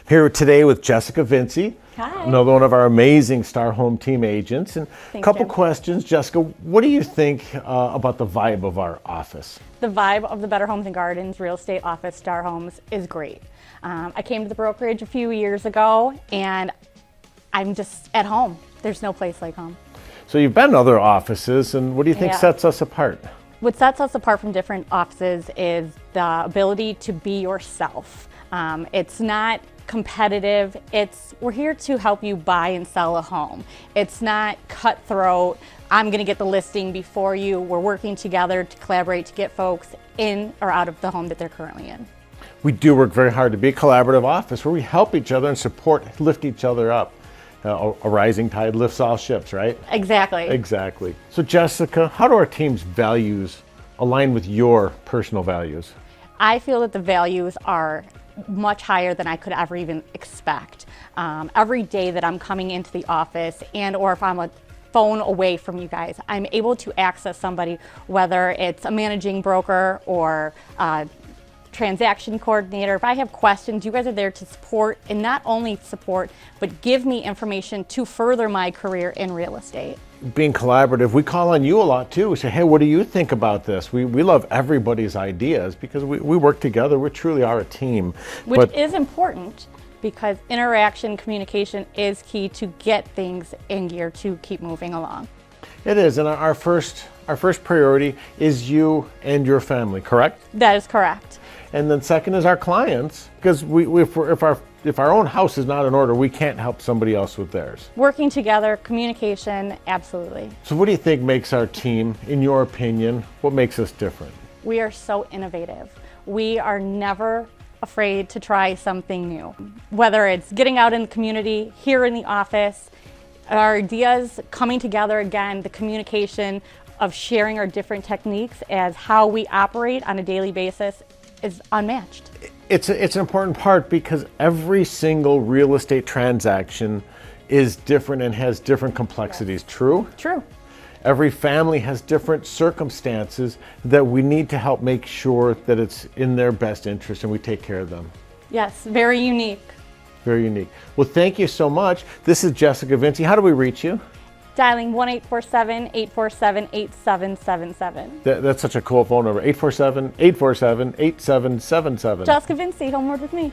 Here today with Jessica Vinci, Hi. another one of our amazing Star Home Team agents. And a couple questions. Jessica, what do you think about the vibe of our office? The vibe of the Better Homes and Gardens real estate office, Star Homes, is great. I came to the brokerage a few years ago and I'm just at home. There's no place like home. So you've been to other offices, and what do you think sets us apart? What sets us apart from different offices is the ability to be yourself. It's not competitive. We're here to help you buy and sell a home. It's not cutthroat. I'm going to get the listing before you. We're working together to collaborate to get folks in or out of the home that they're currently in. We do work very hard to be a collaborative office where we help each other and support, lift each other up. A rising tide lifts all ships, right? Exactly. Exactly. So Jessica, how do our team's values align with your personal values? I feel that the values are much higher than I could ever even expect. Every day that I'm coming into the office or if I'm a phone away from you guys, I'm able to access somebody, whether it's a managing broker or a transaction coordinator. If I have questions, you guys are there to support, and not only support, but give me information to further my career in real estate. Being collaborative, we call on you a lot too. We say, hey, what do you think about this? We love everybody's ideas because we work together. We truly are a team. Which is important because interaction, communication is key to get things in gear to keep moving along. It is, and our first priority is you and your family, correct? That is correct. And then second is our clients, because if our own house is not in order, we can't help somebody else with theirs. Working together, communication, absolutely. So what do you think makes our team, in your opinion, what makes us different? We are so innovative. We are never afraid to try something new. Whether it's getting out in the community, here in the office, our ideas coming together again, the communication of sharing our different techniques as how we operate on a daily basis is unmatched. It's an important part because every single real estate transaction is different and has different complexities. Yes. True? True. Every family has different circumstances that we need to help make sure that it's in their best interest and we take care of them. Yes, very unique. Very unique. Well, thank you so much. This is Jessica Vinci. How do we reach you? Dialing 1-847-847-8777. That's such a cool phone number. 847-847-8777. Jessica Vinci, homeward with me.